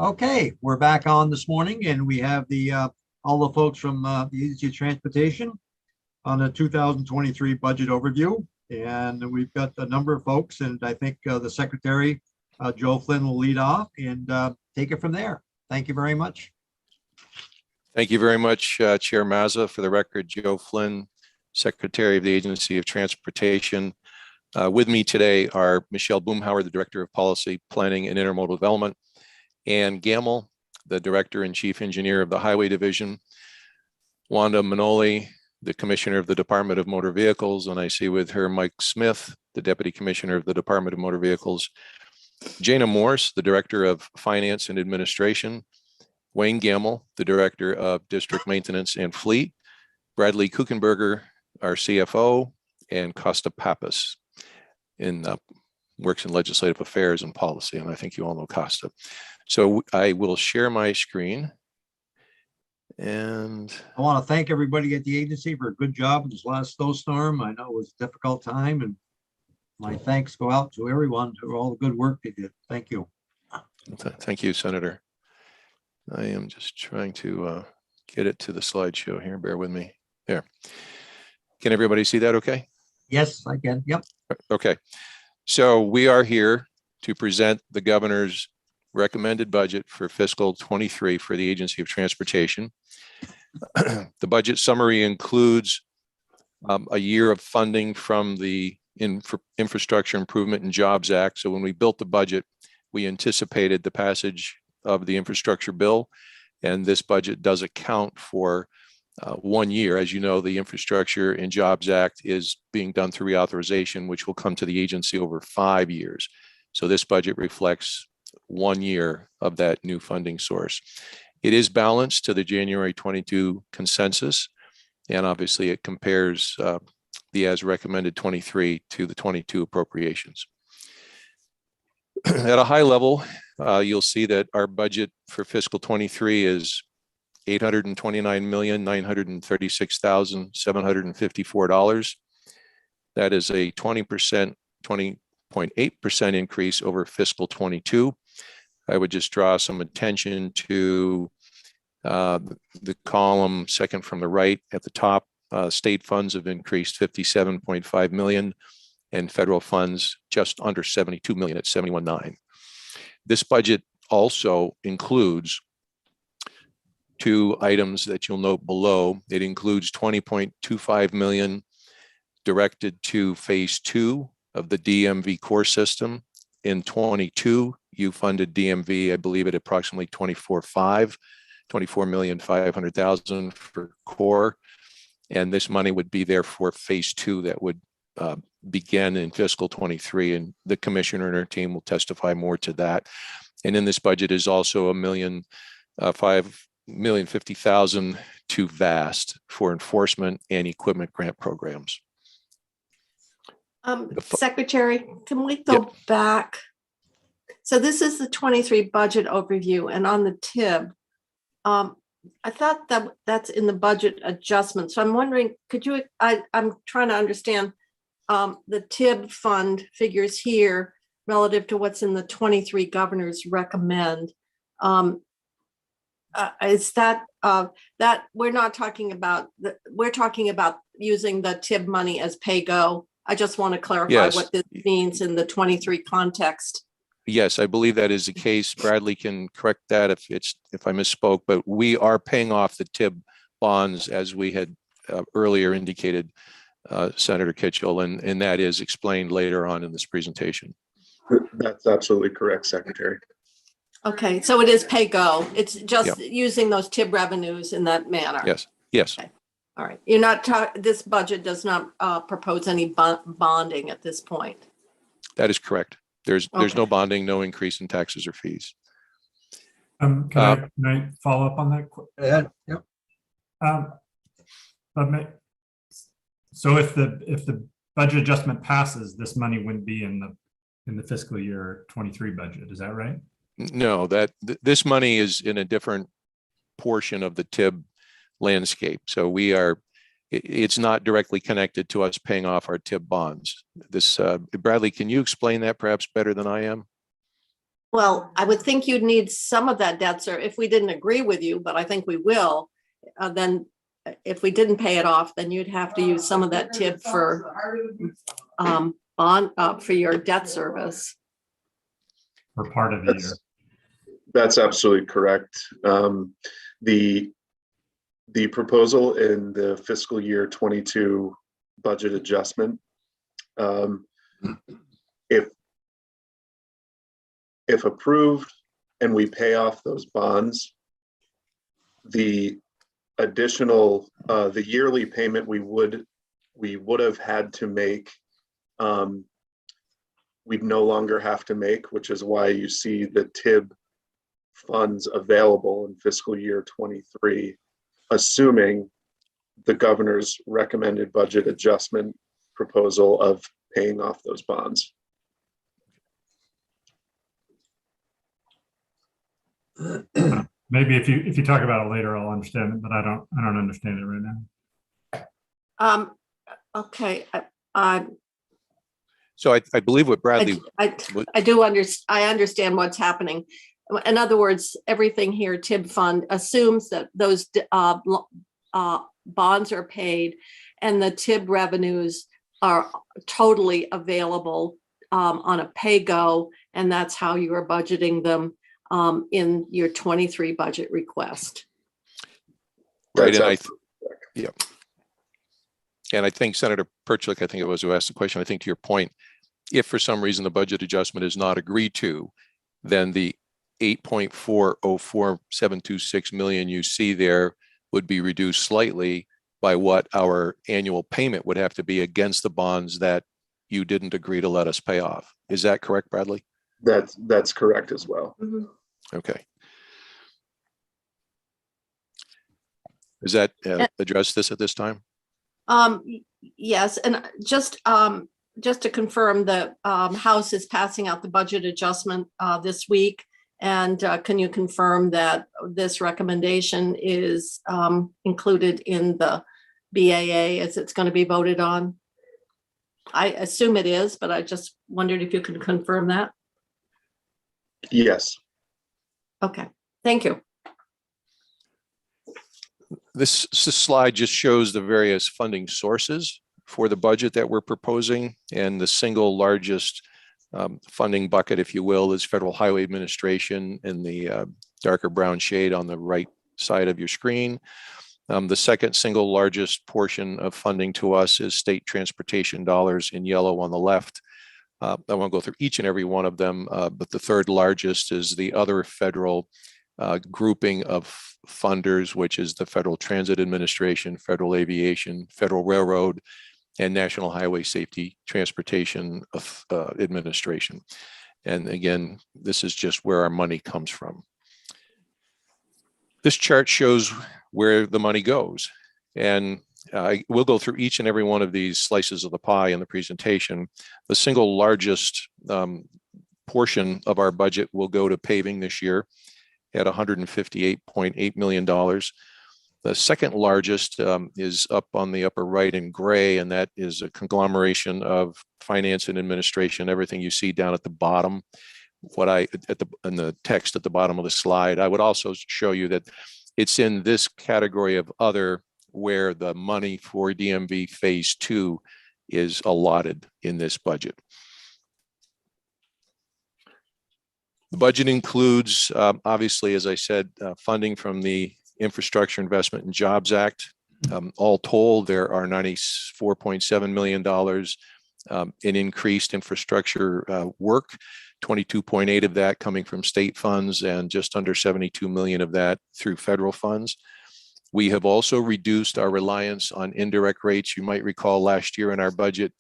Okay, we're back on this morning and we have the all the folks from the Agency of Transportation on the 2023 budget overview. And we've got a number of folks, and I think the Secretary, Joe Flynn, will lead off and take it from there. Thank you very much. Thank you very much, Chair Mazza. For the record, Joe Flynn, Secretary of the Agency of Transportation. With me today are Michelle Boomhauer, the Director of Policy, Planning and Intermodal Development, Ann Gamble, the Director and Chief Engineer of the Highway Division, Wanda Manoli, the Commissioner of the Department of Motor Vehicles, and I see with her Mike Smith, the Deputy Commissioner of the Department of Motor Vehicles, Jana Morse, the Director of Finance and Administration, Wayne Gamble, the Director of District Maintenance and Fleet, Bradley Kuchenberger, our CFO, and Costa Pappas works in legislative affairs and policy, and I think you all know Costa. So I will share my screen. And I want to thank everybody at the agency for a good job with this last snowstorm. I know it was a difficult time, and my thanks go out to everyone for all the good work they did. Thank you. Thank you, Senator. I am just trying to get it to the slideshow here. Bear with me. There. Can everybody see that okay? Yes, I can. Yep. Okay. So we are here to present the governor's recommended budget for fiscal 23 for the Agency of Transportation. The budget summary includes a year of funding from the Infrastructure Improvement and Jobs Act. So when we built the budget, we anticipated the passage of the infrastructure bill, and this budget does account for 1 year. As you know, the Infrastructure and Jobs Act is being done through reauthorization, which will come to the agency over 5 years. So this budget reflects 1 year of that new funding source. It is balanced to the January 22 consensus, and obviously it compares the as recommended 23 to the 22 appropriations. At a high level, you'll see that our budget for fiscal 23 is $829,936,754. That is a 20.8% increase over fiscal 22. I would just draw some attention to the column second from the right at the top. State funds have increased 57.5 million, and federal funds just under 72 million at 71.9. This budget also includes two items that you'll note below. It includes 20.25 million directed to phase 2 of the DMV core system. In 22, you funded DMV, I believe, at approximately 24,500,000 for core. And this money would be there for phase 2 that would begin in fiscal 23. And the commissioner and her team will testify more to that. And in this budget is also $1,050,000 to VAST for enforcement and equipment grant programs. Secretary, can we go back? So this is the 23 budget overview, and on the TIB, I thought that that's in the budget adjustment. So I'm wondering, could you, I'm trying to understand the TIB fund figures here relative to what's in the 23 governors recommend. Is that that we're not talking about, we're talking about using the TIB money as pay-go. I just want to clarify what this means in the 23 context. Yes, I believe that is the case. Bradley can correct that if I misspoke, but we are paying off the TIB bonds as we had earlier indicated, Senator Kitchell, and that is explained later on in this presentation. That's absolutely correct, Secretary. Okay, so it is pay-go. It's just using those TIB revenues in that manner. Yes, yes. Okay. All right. You're not this budget does not propose any bonding at this point. That is correct. There's no bonding, no increase in taxes or fees. Can I follow up on that? Yep. So if the budget adjustment passes, this money wouldn't be in the fiscal year 23 budget. Is that right? No, this money is in a different portion of the TIB landscape. So it's not directly connected to us paying off our TIB bonds. Bradley, can you explain that perhaps better than I am? Well, I would think you'd need some of that debt, sir, if we didn't agree with you, but I think we will. Then if we didn't pay it off, then you'd have to use some of that TIB for for your debt service. For part of the year. That's absolutely correct. The proposal in the fiscal year 22 budget adjustment, if approved and we pay off those bonds, the additional the yearly payment we would have had to make, we'd no longer have to make, which is why you see the TIB funds available in fiscal year 23, assuming the governor's recommended budget adjustment proposal of paying off those bonds. Maybe if you talk about it later, I'll understand it, but I don't understand it right now. Okay. So I believe what Bradley, I understand what's happening. In other words, everything here, TIB fund assumes that those bonds are paid and the TIB revenues are totally available on a pay-go, and that's how you are budgeting them in your 23 budget request. right, and That's yeah. And I think Senator Perchlik, I think it was who asked the question, I think to your point, if for some reason the budget adjustment is not agreed to, then the 8.404726 million you see there would be reduced slightly by what our annual payment would have to be against the bonds that you didn't agree to let us pay off. Is that correct, Bradley? that's correct as well. Mm-hmm. Okay. Does that address this at this time? Yes, and just to confirm, the House is passing out the budget adjustment this week. And can you confirm that this recommendation is included in the BAA as it's going to be voted on? I assume it is, but I just wondered if you could confirm that. Yes. Okay, thank you. This slide just shows the various funding sources for the budget that we're proposing, and the single largest funding bucket, if you will, is Federal Highway Administration in the darker brown shade on the right side of your screen. The second single largest portion of funding to us is state transportation dollars in yellow on the left. I won't go through each and every one of them, but the third largest is the other federal grouping of funders, which is the Federal Transit Administration, Federal Aviation, Federal Railroad, and National Highway Safety Transportation Administration. And again, this is just where our money comes from. This chart shows where the money goes. And we'll go through each and every one of these slices of the pie in the presentation. The single largest portion of our budget will go to paving this year at $158.8 million. The second largest is up on the upper right in gray, and that is a conglomeration of finance and administration, everything you see down at the bottom. In the text at the bottom of the slide, I would also show you that it's in this category of other where the money for DMV Phase 2 is allotted in this budget. The budget includes, obviously, as I said, funding from the Infrastructure Investment and Jobs Act. All told, there are $94.7 million in increased infrastructure work, 22.8 of that coming from state funds and just under 72 million of that through federal funds. We have also reduced our reliance on indirect rates. You might recall last year in our budget,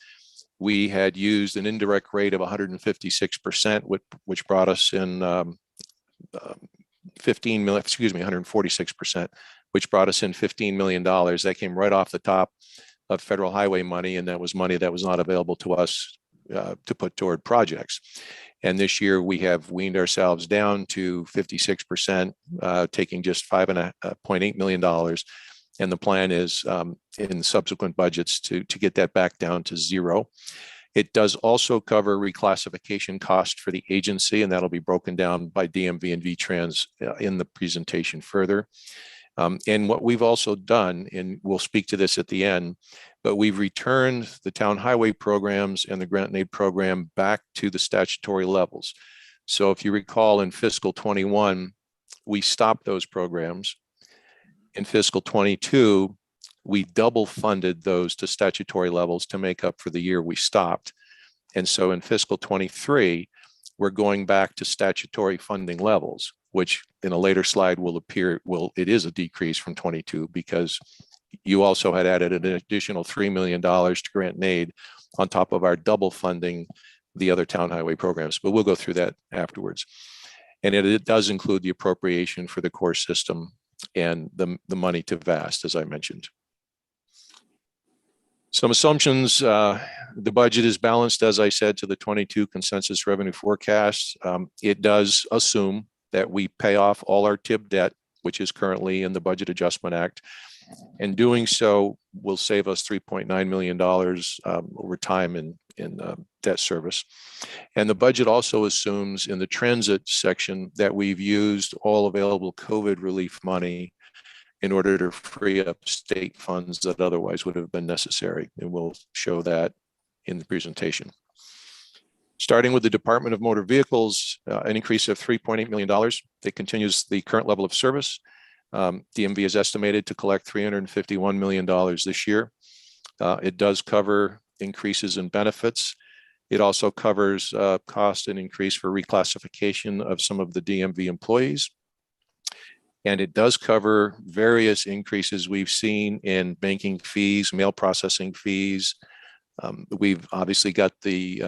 we had used an indirect rate of 156%, which brought us in 15 million, excuse me, 146%, which brought us in $15 million. That came right off the top of federal highway money, and that was money that was not available to us to put toward projects. And this year we have weaned ourselves down to 56%, taking just $5.8 million. And the plan is in subsequent budgets to get that back down to zero. It does also cover reclassification cost for the agency, and that'll be broken down by DMV and VTrans in the presentation further. And what we've also done, and we'll speak to this at the end, but we've returned the town highway programs and the grant and aid program back to the statutory levels. So if you recall, in fiscal 21, we stopped those programs. In fiscal 22, we double funded those to statutory levels to make up for the year we stopped. And so in fiscal 23, we're going back to statutory funding levels, which in a later slide will appear, it is a decrease from 22 because you also had added an additional $3 million to grant and aid on top of our double funding the other town highway programs, but we'll go through that afterwards. And it does include the appropriation for the core system and the money to VAST, as I mentioned. Some assumptions, the budget is balanced, as I said, to the 22 consensus revenue forecast. It does assume that we pay off all our TIB debt, which is currently in the Budget Adjustment Act. And doing so will save us $3.9 million over time in debt service. And the budget also assumes in the transit section that we've used all available COVID relief money in order to free up state funds that otherwise would have been necessary. And we'll show that in the presentation. Starting with the Department of Motor Vehicles, an increase of $3.8 million that continues the current level of service. DMV is estimated to collect $351 million this year. It does cover increases in benefits. It also covers cost and increase for reclassification of some of the DMV employees. And it does cover various increases we've seen in banking fees, mail processing fees. We've obviously got the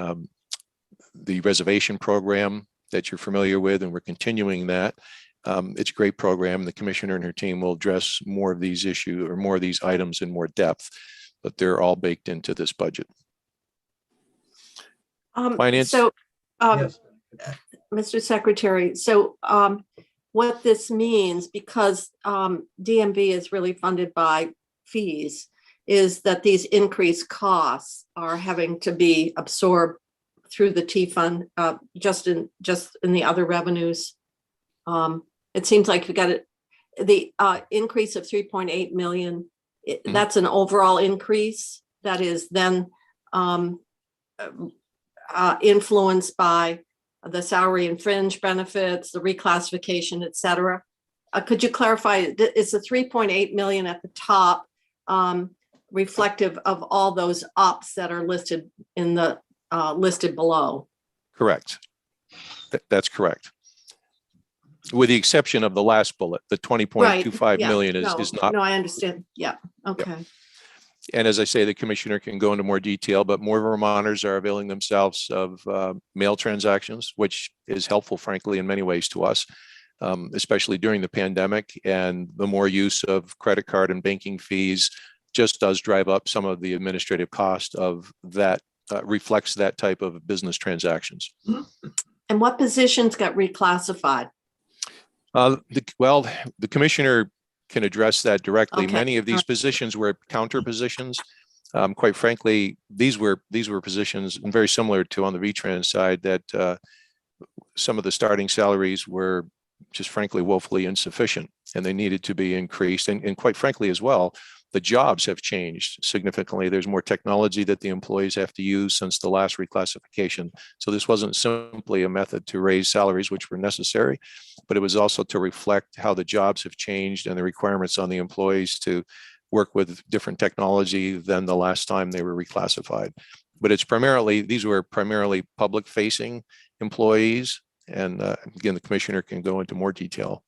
reservation program that you're familiar with, and we're continuing that. It's a great program. The commissioner and her team will address more of these issues or more of these items in more depth, but they're all baked into this budget. Finance. So, Yes. Mr. Secretary, so what this means, because DMV is really funded by fees, is that these increased costs are having to be absorbed through the T fund, just in the other revenues. It seems like we got it, the increase of 3.8 million. That's an overall increase that is then influenced by the salary and fringe benefits, the reclassification, et cetera. Could you clarify, is the 3.8 million at the top reflective of all those ups that are listed in the listed below? Correct. That's correct. With the exception of the last bullet, the 20.25 million is not. No, I understand. Yeah. Okay. Yep. And as I say, the commissioner can go into more detail, but more Vermonters are availing themselves of mail transactions, which is helpful, frankly, in many ways to us, especially during the pandemic. And the more use of credit card and banking fees just does drive up some of the administrative cost of that, reflects that type of business transactions. And what positions got reclassified? The commissioner can address that directly. Okay. Many of these positions were counter positions. Quite frankly, these were positions very similar to on the VTrans side that some of the starting salaries were just frankly woefully insufficient and they needed to be increased. And quite frankly as well, the jobs have changed significantly. There's more technology that the employees have to use since the last reclassification. So this wasn't simply a method to raise salaries, which were necessary, but it was also to reflect how the jobs have changed and the requirements on the employees to work with different technology than the last time they were reclassified. But it's primarily, these were primarily public facing employees. And again, the commissioner can go into more detail.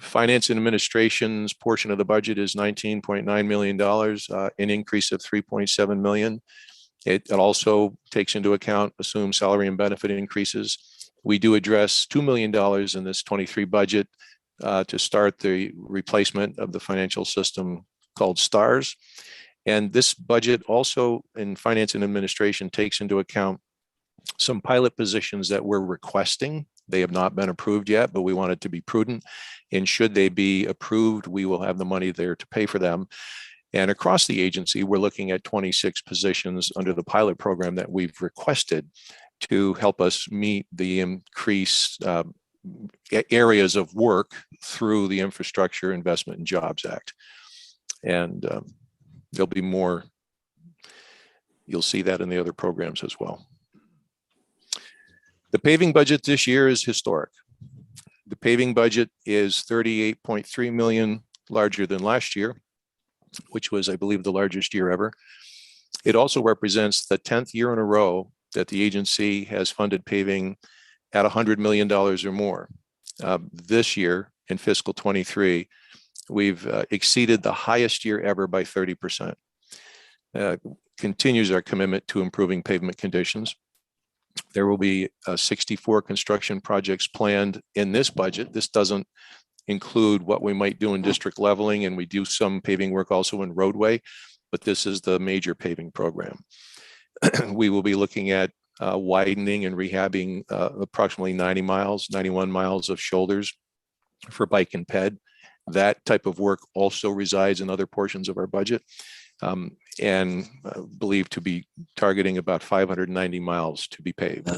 Finance and administration's portion of the budget is $19.9 million, an increase of $3.7 million. It also takes into account assumed salary and benefit increases. We do address $2 million in this 23 budget to start the replacement of the financial system called STARS. And this budget also in finance and administration takes into account some pilot positions that we're requesting. They have not been approved yet, but we want it to be prudent. And should they be approved, we will have the money there to pay for them. And across the agency, we're looking at 26 positions under the pilot program that we've requested to help us meet the increased areas of work through the Infrastructure Investment and Jobs Act. And there'll be more. You'll see that in the other programs as well. The paving budget this year is historic. The paving budget is 38.3 million larger than last year, which was, I believe, the largest year ever. It also represents the 10th year in a row that the agency has funded paving at $100 million or more. This year, in fiscal 23, we've exceeded the highest year ever by 30%. Continues our commitment to improving pavement conditions. There will be 64 construction projects planned in this budget. This doesn't include what we might do in district leveling, and we do some paving work also in roadway, but this is the major paving program. We will be looking at widening and rehabbing approximately 91 miles of shoulders for bike and ped. That type of work also resides in other portions of our budget, and believed to be targeting about 590 miles to be paved.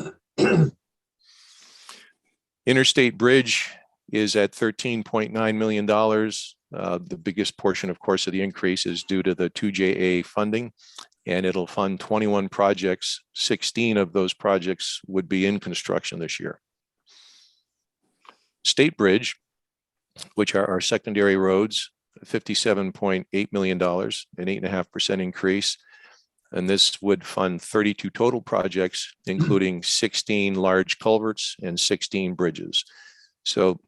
Interstate Bridge is at $13.9 million. The biggest portion, of course, of the increase is due to the 2JA funding, and it'll fund 21 projects. 16 of those projects would be in construction this year. State Bridge, which are our secondary roads, $57.8 million, an 8.5% increase. And this would fund 32 total projects, including 16 large culverts and 16 bridges. So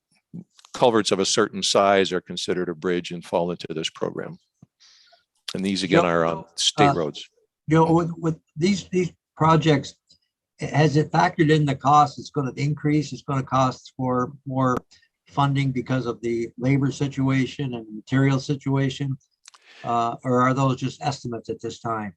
culverts of a certain size are considered a bridge and fall into this program. And these again are on state roads. You know, with these projects, has it factored in the cost? It's going to increase. It's going to cost for more funding because of the labor situation and material situation, or are those just estimates at this time?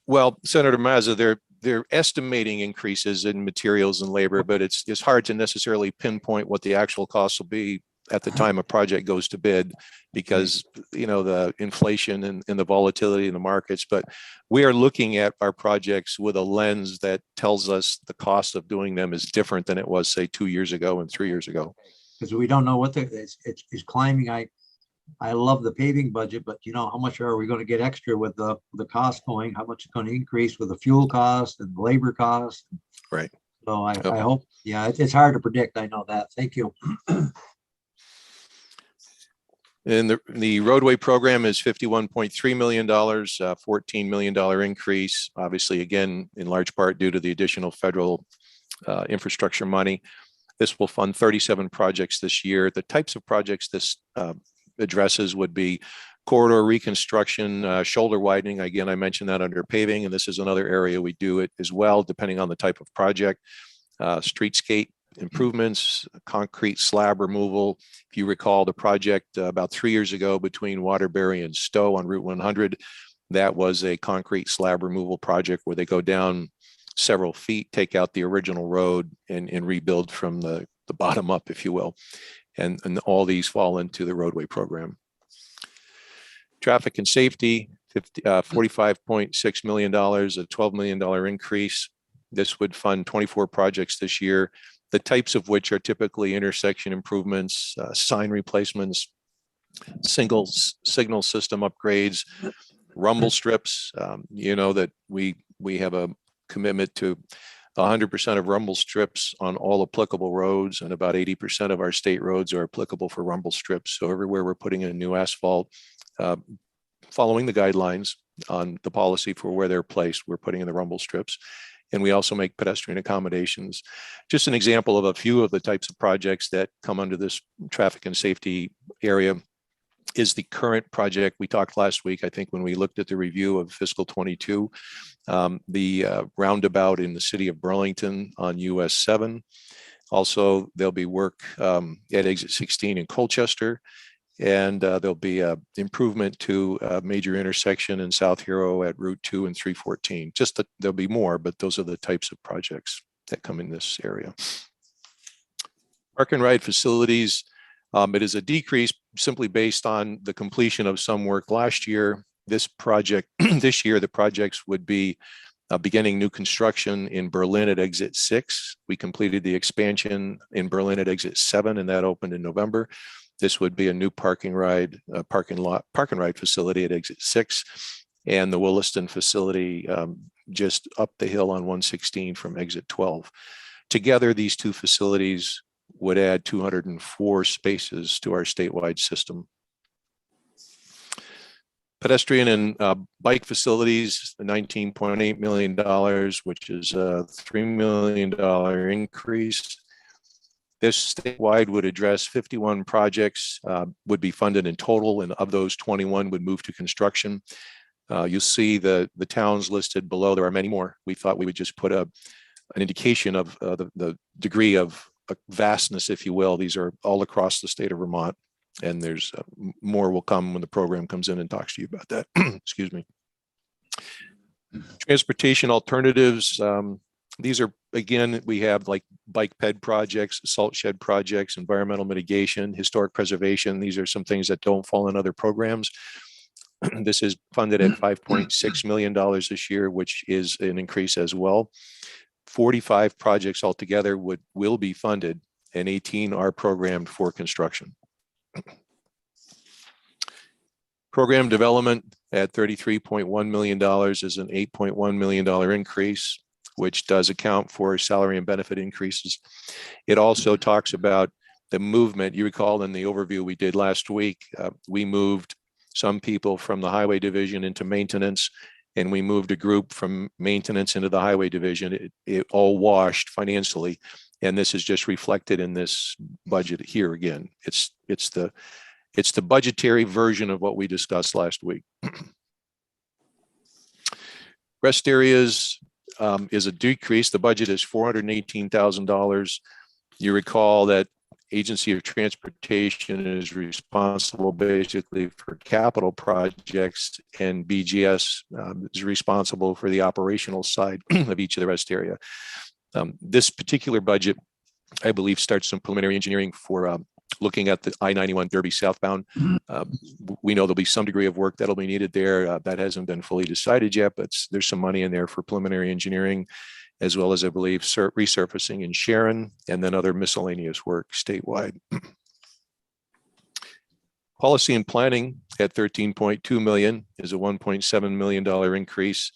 Well, Senator Mazza, they're estimating increases in materials and labor, but it's hard to necessarily pinpoint what the actual costs will be at the time a project goes to bid, because you know the inflation and the volatility in the markets. But we are looking at our projects with a lens that tells us the cost of doing them is different than it was, say, 2 years ago and 3 years ago. Because we don't know what it's climbing. I love the paving budget, but you know, how much are we going to get extra with the cost going? How much is going to increase with the fuel cost and labor cost? Right. So I hope, yeah, it's hard to predict. I know that. Thank you. And the roadway program is $51.3 million, $14 million increase, obviously, again, in large part due to the additional federal infrastructure money. This will fund 37 projects this year. The types of projects this addresses would be corridor reconstruction, shoulder widening. Again, I mentioned that under paving, and this is another area we do it as well, depending on the type of project. Streetscape improvements, concrete slab removal. If you recall the project about 3 years ago between Waterbury and Stowe on Route 100, that was a concrete slab removal project where they go down several feet, take out the original road and rebuild from the bottom up, if you will. And all these fall into the roadway program. Traffic and safety, $45.6 million, a $12 million increase. This would fund 24 projects this year, the types of which are typically intersection improvements, sign replacements, single signal system upgrades, rumble strips. You know that we have a commitment to 100% of rumble strips on all applicable roads, and about 80% of our state roads are applicable for rumble strips. So everywhere we're putting in new asphalt, following the guidelines on the policy for where they're placed, we're putting in the rumble strips. And we also make pedestrian accommodations. Just an example of a few of the types of projects that come under this traffic and safety area is the current project. We talked last week, I think, when we looked at the review of fiscal 22, the roundabout in the city of Burlington on US 7. Also, there'll be work at exit 16 in Colchester. And there'll be an improvement to a major intersection in South Hero at Route 2 and 314. Just that there'll be more, but those are the types of projects that come in this area. Park and ride facilities, It is a decrease simply based on the completion of some work last year. This project, this year, the projects would be beginning new construction in Berlin at exit 6. We completed the expansion in Berlin at exit 7, and that opened in November. This would be a new park and ride facility at exit 6, and the Williston facility just up the hill on 116 from exit 12. Together, these two facilities would add 204 spaces to our statewide system. Pedestrian and bike facilities, $19.8 million, which is a $3 million increase. This statewide would address 51 projects, would be funded in total, and of those 21 would move to construction. You'll see the towns listed below. There are many more. We thought we would just put an indication of the degree of vastness, if you will. These are all across the state of Vermont, and there's more will come when the program comes in and talks to you about that. Excuse me. Transportation alternatives. These are, again, we have like bike ped projects, salt shed projects, environmental mitigation, historic preservation. These are some things that don't fall in other programs. This is funded at $5.6 million this year, which is an increase as well. 45 projects altogether will be funded, and 18 are programmed for construction. Program development at $33.1 million is an $8.1 million increase, which does account for salary and benefit increases. It also talks about the movement. You recall in the overview we did last week, we moved some people from the highway division into maintenance, and we moved a group from maintenance into the highway division. It all washed financially, and this is just reflected in this budget here again. It's the budgetary version of what we discussed last week. Rest areas is a decrease. The budget is $418,000. You recall that Agency of Transportation is responsible basically for capital projects, and BGS is responsible for the operational side of each of the rest area. This particular budget, I believe, starts some preliminary engineering for looking at the I-91 Derby southbound. We know there'll be some degree of work that'll be needed there. That hasn't been fully decided yet, but there's some money in there for preliminary engineering, as well as, I believe, resurfacing in Sharon, and then other miscellaneous work statewide. Policy and planning at $13.2 million is a $1.7 million increase.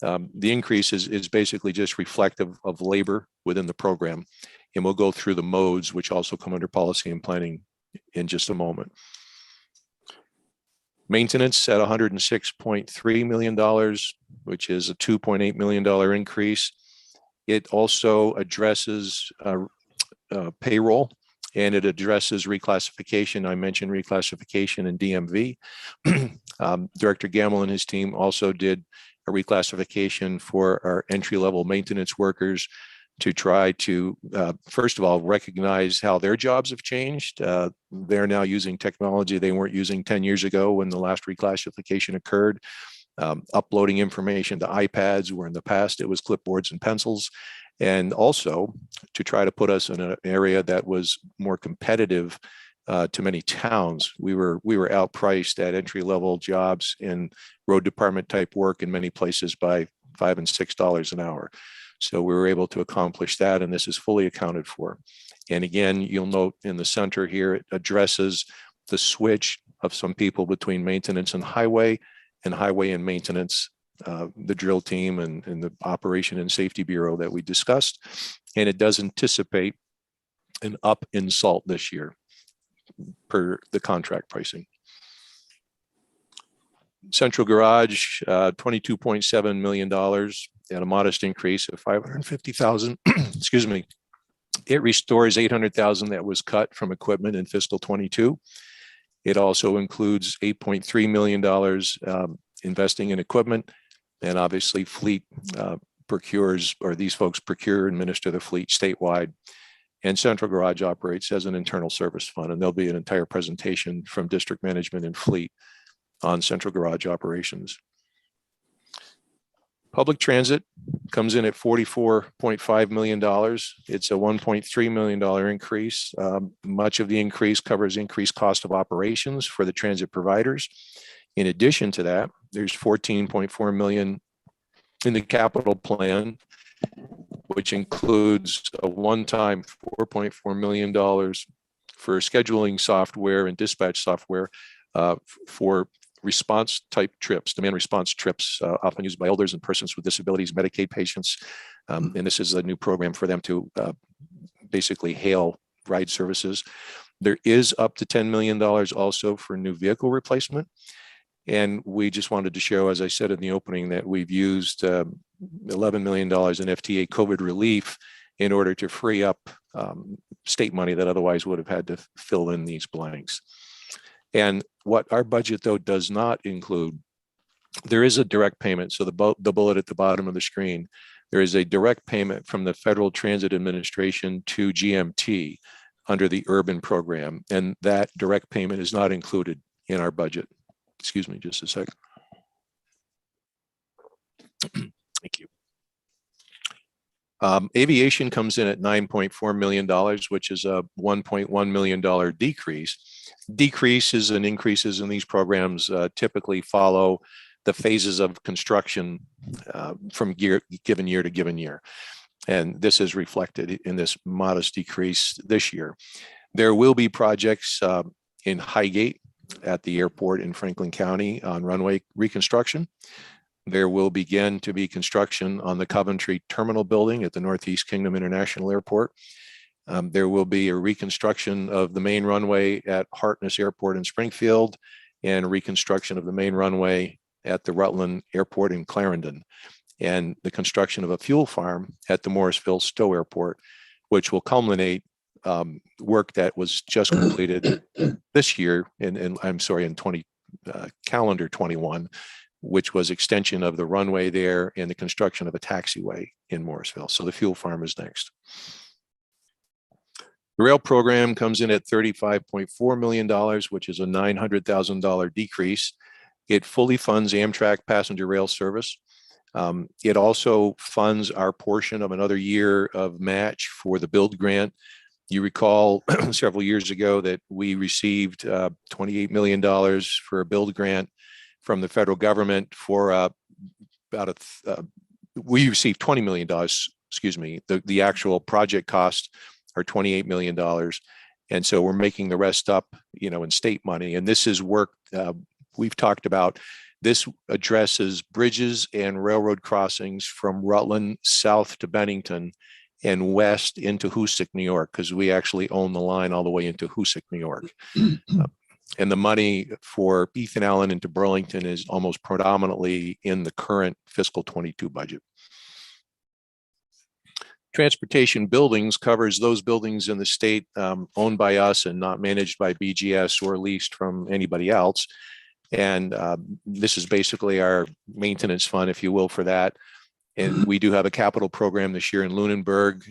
The increase is basically just reflective of labor within the program. And we'll go through the modes, which also come under policy and planning, in just a moment. Maintenance at $106.3 million, which is a $2.8 million increase. It also addresses payroll, and it addresses reclassification. I mentioned reclassification in DMV. Director Gamble and his team also did a reclassification for our entry-level maintenance workers to try to, first of all, recognize how their jobs have changed. They're now using technology they weren't using 10 years ago when the last reclassification occurred. Uploading information to iPads, where in the past it was clipboards and pencils, and also to try to put us in an area that was more competitive to many towns. We were outpriced at entry-level jobs in road department type work in many places by $5 and $6 an hour. So we were able to accomplish that, and this is fully accounted for. And again, you'll note in the center here, it addresses the switch of some people between maintenance and highway and maintenance, the drill team and the Operation and Safety Bureau that we discussed. And it does anticipate an up in salt this year per the contract pricing. Central Garage, $22.7 million at a modest increase of $550,000. Excuse me. It restores $800,000 that was cut from equipment in fiscal 22. It also includes $8.3 million investing in equipment, and obviously fleet procures, or these folks procure and administer the fleet statewide. And Central Garage operates as an internal service fund, and there'll be an entire presentation from district management and fleet on Central Garage operations. Public transit comes in at $44.5 million. It's a $1.3 million increase. Much of the increase covers increased cost of operations for the transit providers. In addition to that, there's $14.4 million in the capital plan, which includes a one-time $4.4 million for scheduling software and dispatch software for response type trips, demand response trips, often used by elders and persons with disabilities, Medicaid patients. And this is a new program for them to basically hail ride services. There is up to $10 million also for new vehicle replacement. And we just wanted to show, as I said in the opening, that we've used $11 million in FTA COVID relief in order to free up state money that otherwise would have had to fill in these blanks. And what our budget, though, does not include, there is a direct payment. So the bullet at the bottom of the screen, there is a direct payment from the Federal Transit Administration to GMT under the urban program. And that direct payment is not included in our budget. Excuse me, just a second. Thank you. Aviation comes in at $9.4 million, which is a $1.1 million decrease. Decreases and increases in these programs typically follow the phases of construction from given year to given year. And this is reflected in this modest decrease this year. There will be projects in Highgate at the airport in Franklin County on runway reconstruction. There will begin to be construction on the Coventry Terminal Building at the Northeast Kingdom International Airport. There will be a reconstruction of the main runway at Hartness Airport in Springfield and reconstruction of the main runway at the Rutland Airport in Clarendon, and the construction of a fuel farm at the Morrisville Stowe Airport, which will culminate work that was just completed this year, in calendar 21, which was extension of the runway there and the construction of a taxiway in Morrisville. So the fuel farm is next. The rail program comes in at $35.4 million, which is a $900,000 decrease. It fully funds Amtrak passenger rail service. It also funds our portion of another year of match for the build grant. You recall several years ago that we received $28 million for a build grant from the federal government for we received $20 million, excuse me, the actual project costs are $28 million. And so we're making the rest up, in state money. And this is work we've talked about. This addresses bridges and railroad crossings from Rutland south to Bennington and west into Hoosick, New York, because we actually own the line all the way into Hoosick, New York. And the money for Ethan Allen into Burlington is almost predominantly in the current fiscal 22 budget. Transportation buildings covers those buildings in the state owned by us and not managed by BGS or leased from anybody else. And this is basically our maintenance fund, if you will, for that. And we do have a capital program this year in Lunenburg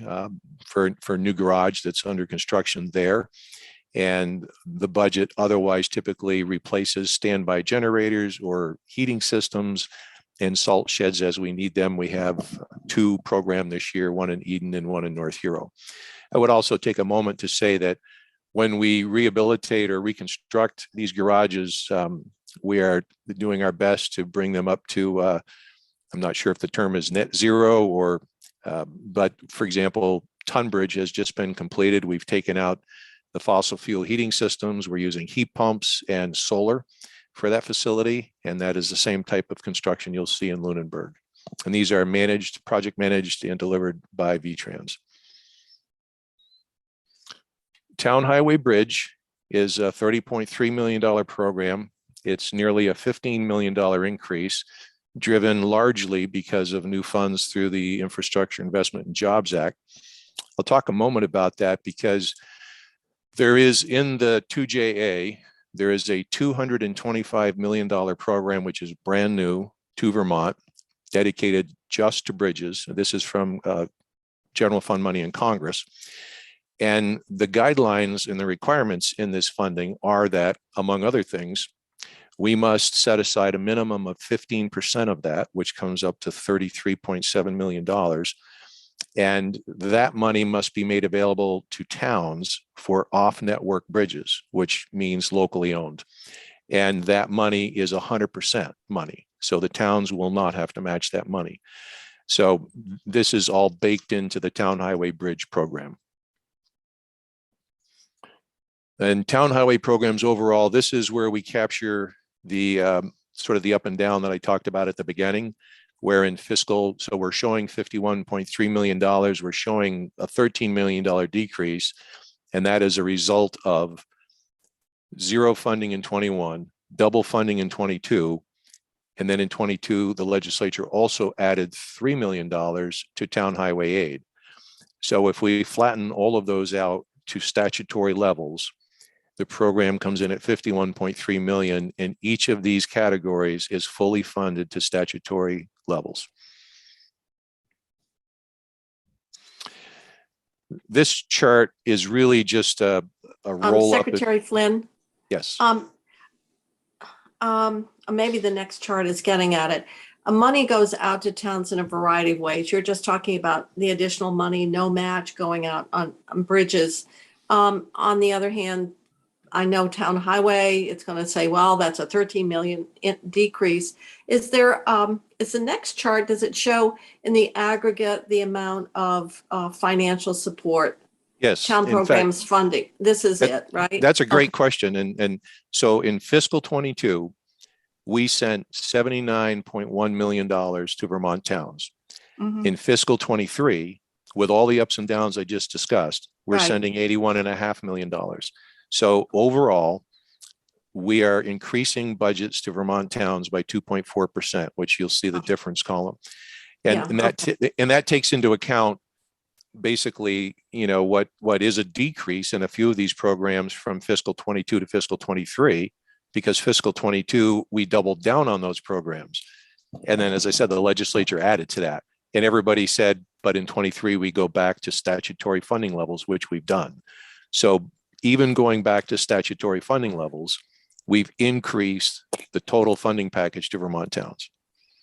for a new garage that's under construction there. And the budget otherwise typically replaces standby generators or heating systems and salt sheds as we need them. We have two programmed this year, one in Eden and one in North Hero. I would also take a moment to say that when we rehabilitate or reconstruct these garages, we are doing our best to bring them up to, I'm not sure if the term is net zero or, but for example, Tunbridge has just been completed. We've taken out the fossil fuel heating systems. We're using heat pumps and solar for that facility. And that is the same type of construction you'll see in Lunenburg. And these are managed, project managed and delivered by VTrans. Town Highway Bridge is a $30.3 million program. It's nearly a $15 million increase, driven largely because of new funds through the Infrastructure Investment and Jobs Act. I'll talk a moment about that because there is in the 2JA, there is a $225 million program, which is brand new to Vermont, dedicated just to bridges. This is from general fund money in Congress. And the guidelines and the requirements in this funding are that, among other things, we must set aside a minimum of 15% of that, which comes up to $33.7 million. And that money must be made available to towns for off-network bridges, which means locally owned. And that money is 100% money. So the towns will not have to match that money. So this is all baked into the Town Highway Bridge program. And town highway programs overall, this is where we capture the sort of the up and down that I talked about at the beginning, where in fiscal, so we're showing $51.3 million, we're showing a $13 million decrease, and that is a result of zero funding in 21, double funding in 22, and then in 22, the legislature also added $3 million to town highway aid. So if we flatten all of those out to statutory levels, the program comes in at 51.3 million, and each of these categories is fully funded to statutory levels. This chart is really just a roll up. Secretary Flynn. Yes. Maybe the next chart is getting at it. Money goes out to towns in a variety of ways. You're just talking about the additional money, no match going out on bridges. On the other hand, I know town highway, it's going to say, well, that's a 13 million decrease. Is there, is the next chart, does it show in the aggregate the amount of financial support? Yes. Town programs funding. This is it, right? That's a great question. And so in fiscal 22, we sent $79.1 million to Vermont towns. Mhm. In fiscal 23, with all the ups and downs I just discussed, we're Right. sending $81.5 million. So overall, we are increasing budgets to Vermont towns by 2.4%, which you'll see the difference column. And, and that takes into account basically, you know, what is a decrease in a few of these programs from fiscal 22 to fiscal 23, because fiscal 22, we doubled down on those programs. And then, as I said, the legislature added to that. And everybody said, but in 23, we go back to statutory funding levels, which we've done. So even going back to statutory funding levels, we've increased the total funding package to Vermont towns.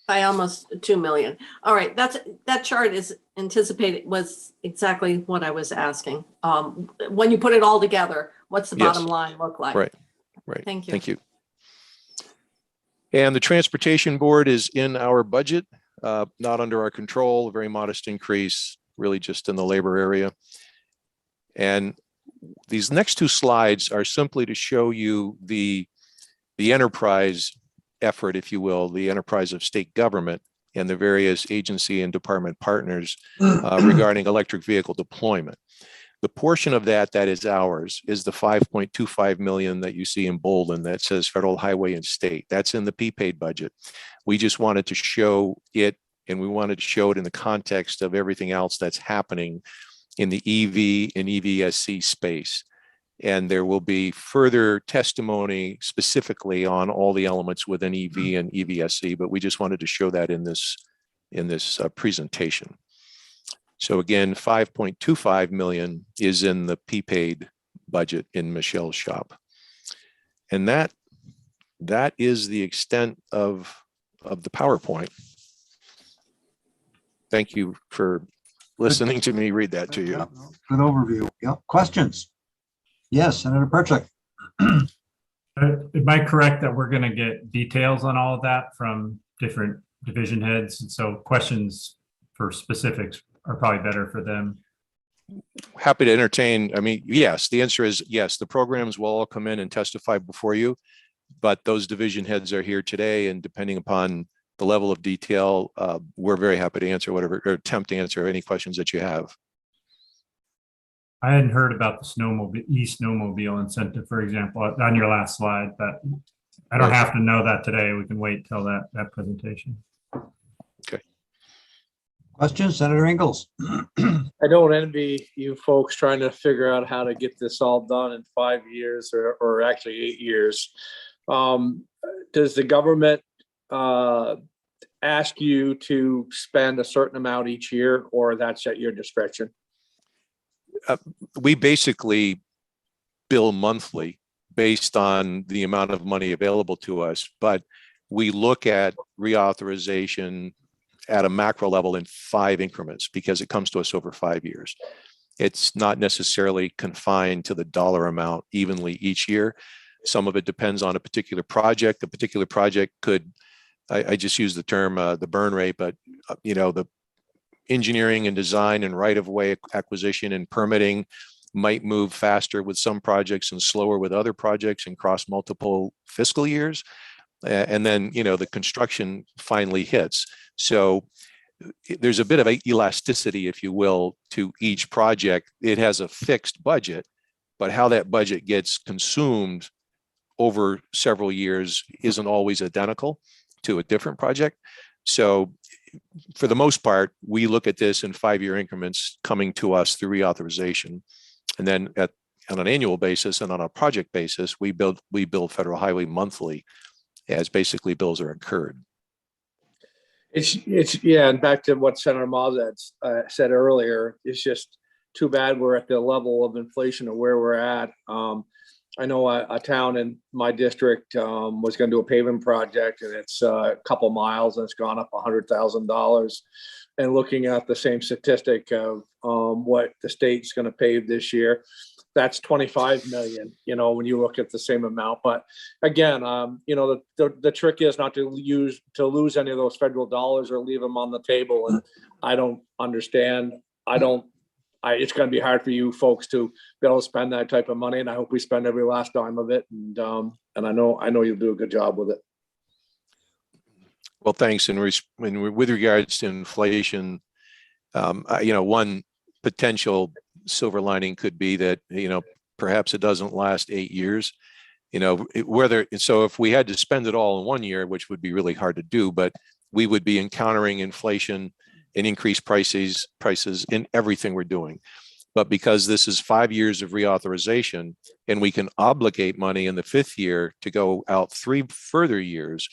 By almost 2 million. All right, that chart is anticipated, was exactly what I was asking. When you put it all together, what's the bottom line look like? Right. Thank you. Thank you. And the transportation board is in our budget, not under our control, a very modest increase, really just in the labor area. And these next two slides are simply to show you the enterprise effort, if you will, the enterprise of state government and the various agency and department partners regarding electric vehicle deployment. The portion of that is ours is the 5.25 million that you see in bold and that says federal highway and state. That's in the prepaid budget. We just wanted to show it, and we wanted to show it in the context of everything else that's happening in the EV and EVSC space. And there will be further testimony specifically on all the elements within EV and EVSC, but we just wanted to show that in this presentation. So again, 5.25 million is in the prepaid budget in Michelle's shop. And that is the extent of the PowerPoint. Thank you for listening to me read that to you. Good overview. Yep. Questions? Yes, Senator Perchik. Am I correct that we're going to get details on all of that from different division heads? And so questions for specifics are probably better for them. Happy to entertain. I mean, yes, the answer is yes. The programs will all come in and testify before you, but those division heads are here today, and depending upon the level of detail, we're very happy to answer whatever, or attempt to answer any questions that you have. I hadn't heard about the snowmobile incentive, for example, on your last slide, but I don't have to know that today. We can wait till that presentation. Okay. Questions, Senator Ingalls? I don't envy you folks trying to figure out how to get this all done in 5 years or actually 8 years. Does the government ask you to spend a certain amount each year, or that's at your discretion? We basically bill monthly, based on the amount of money available to us, but we look at reauthorization at a macro level in 5 increments because it comes to us over 5 years. It's not necessarily confined to the dollar amount evenly each year. Some of it depends on a particular project. A particular project could, I just use the term the burn rate, but the engineering and design and right-of-way acquisition and permitting might move faster with some projects and slower with other projects and cross multiple fiscal years. And then, the construction finally hits. So there's a bit of elasticity, if you will, to each project. It has a fixed budget, but how that budget gets consumed over several years isn't always identical to a different project. So for the most part, we look at this in 5-year increments coming to us through reauthorization. And then on an annual basis and on a project basis, we bill Federal Highway monthly as basically bills are incurred. Yeah, and back to what Senator Mazat said earlier, it's just too bad we're at the level of inflation of where we're at. I know a town in my district was going to do a paving project, and it's a couple miles, and it's gone up $100,000. And looking at the same statistic of what the state's going to pave this year, that's 25 million, when you look at the same amount. But again, the trick is not to lose any of those federal dollars or leave them on the table. And I don't understand. It's going to be hard for you folks to be able to spend that type of money. And I hope we spend every last dime of it. And I know you'll do a good job with it. Well, thanks. And with regards to inflation, one potential silver lining could be that, perhaps it doesn't last 8 years, so if we had to spend it all in 1 year, which would be really hard to do, but we would be encountering inflation and increased prices in everything we're doing. But because this is 5 years of reauthorization and we can obligate money in the 5th year to go out 3 further years,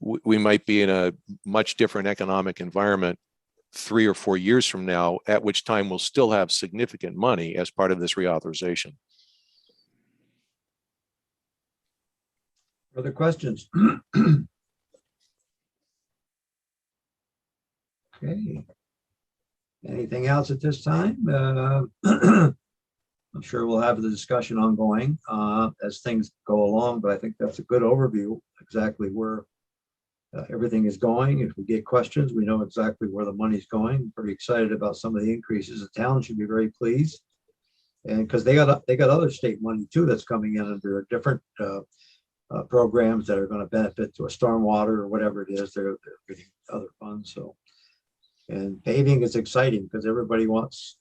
we might be in a much different economic environment 3 or 4 years from now, at which time we'll still have significant money as part of this reauthorization. Further questions? Okay. Anything else at this time? I'm sure we'll have the discussion ongoing as things go along, but I think that's a good overview, exactly where everything is going. If we get questions, we know exactly where the money's going. Pretty excited about some of the increases. The town should be very pleased, and because they got other state money too that's coming in under different programs that are going to benefit to a stormwater or whatever it is. They're getting other funds. So, and paving is exciting because everybody wants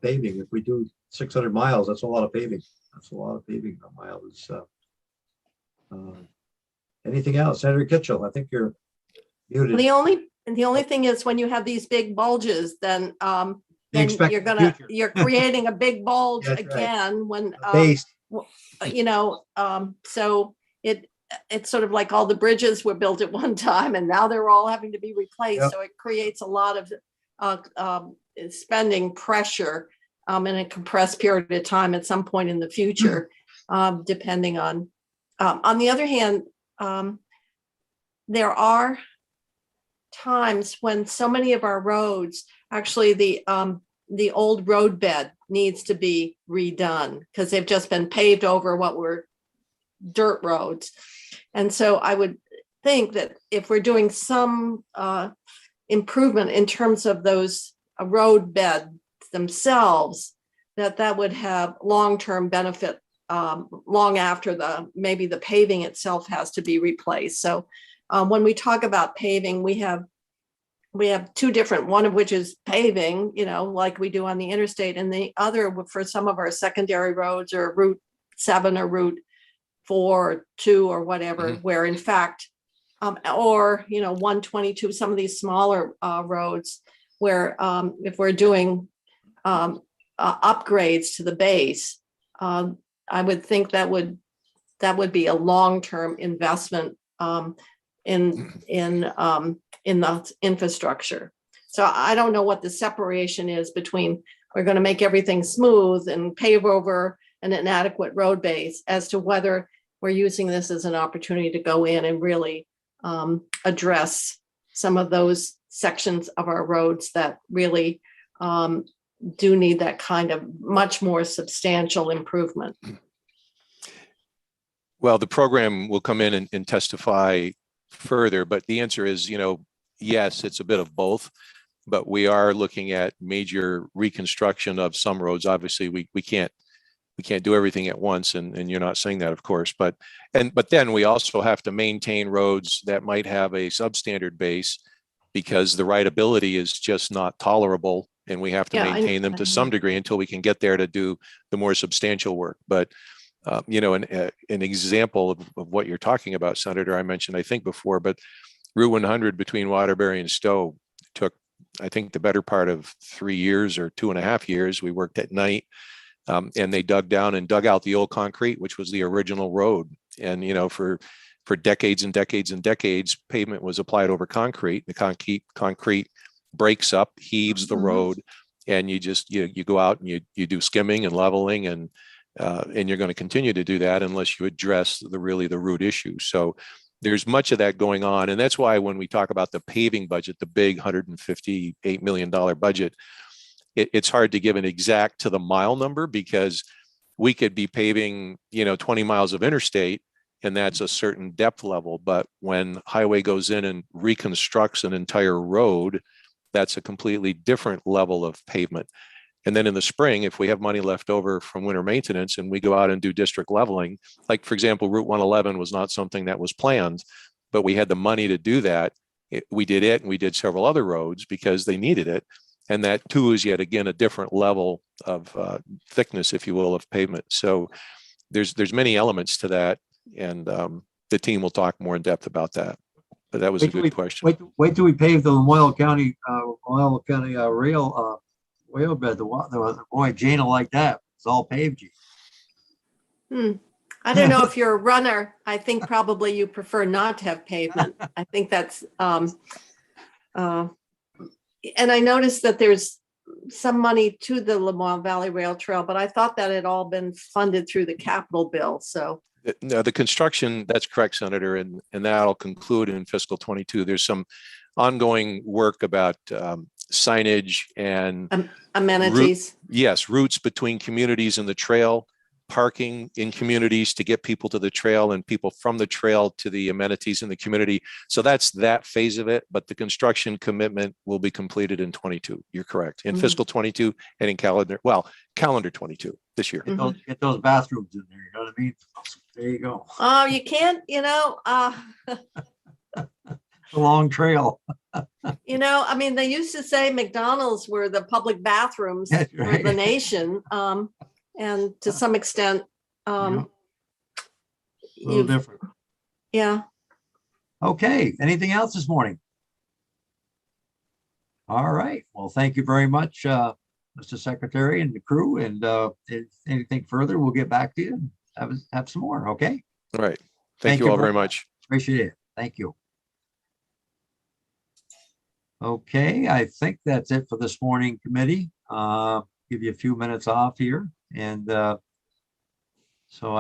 paving. If we do 600 miles, that's a lot of paving. That's a lot of paving a mile. Anything else, Senator Kitchell? I think you're muted. The only thing is when you have these big bulges, then you're creating a big bulge again. When so it's sort of like all the bridges were built at one time and now they're all having to be replaced. Yep. So it creates a lot of spending pressure in a compressed period of time at some point in the future, depending on the other hand, there are times when so many of our roads, actually the old road bed needs to be redone because they've just been paved over what were dirt roads. And so I would think that if we're doing some improvement in terms of those road beds themselves, that would have long-term benefit long after maybe the paving itself has to be replaced. So when we talk about paving, we have 2 different, one of which is paving, like we do on the interstate, and the other for some of our secondary roads or Route 7 or Route 4 or 2 or whatever, where in fact, or 122, some of these smaller roads where if we're doing upgrades to the base, I would think that would be a long-term investment in the infrastructure. So I don't know what the separation is between we're going to make everything smooth and pave over an inadequate road base, as to whether we're using this as an opportunity to go in and really address some of those sections of our roads that really do need that kind of much more substantial improvement. Well, the program will come in and testify further, but the answer is, yes, it's a bit of both, but we are looking at major reconstruction of some roads. Obviously, we can't do everything at once, and you're not saying that, of course, but then we also have to maintain roads that might have a substandard base because the rideability is just not tolerable, and we have to maintain them to some degree until we can get there to do the more substantial work. But an example of what you're talking about, Senator, I mentioned, I think before, but Route 100 between Waterbury and Stowe took, I think, the better part of 3 years or 2.5 years. We worked at night, and they dug down and dug out the old concrete, which was the original road. And, for decades and decades and decades, pavement was applied over concrete. The concrete breaks up, heaves the road, and you go out and you do skimming and leveling, and you're going to continue to do that unless you address the root issue. So there's much of that going on. And that's why when we talk about the paving budget, the big $158 million budget, it's hard to give an exact to the mile number, because we could be paving, 20 miles of interstate, and that's a certain depth level. But when highway goes in and reconstructs an entire road, that's a completely different level of pavement. And then in the spring, if we have money left over from winter maintenance and we go out and do district leveling, like, for example, Route 111 was not something that was planned, but we had the money to do that. We did it, and we did several other roads because they needed it. And that too is yet again a different level of thickness, if you will, of pavement. So there's many elements to that, and the team will talk more in depth about that. But that was a good question. Wait till we pave the Lamoille County rail bed. Boy, Jane will like that. It's all paved. I don't know if you're a runner. I think probably you prefer not to have pavement. I think that's and I noticed that there's some money to the Lamoille Valley Rail Trail, but I thought that had all been funded through the capital bill. So no, the construction, that's correct, Senator, and that'll conclude in fiscal 22. There's some ongoing work about signage and amenities. Routes between communities and the trail, parking in communities to get people to the trail and people from the trail to the amenities in the community. So that's that phase of it, but the construction commitment will be completed in 22. You're correct. In fiscal 22 and in calendar 22 this year. Get those bathrooms in there, you know what I mean? There you go. Oh, you can't, A long trail. I mean, they used to say McDonald's were the public bathrooms That's for right. the nation. And to some extent, A little different. yeah. Okay, anything else this morning? All right, well, thank you very much, Mr. Secretary and the crew, and if anything further, we'll get back to you and have some more, okay? All right. Thank you all very much. Appreciate it. Thank you. Okay, I think that's it for this morning, committee. Give you a few minutes off here, and so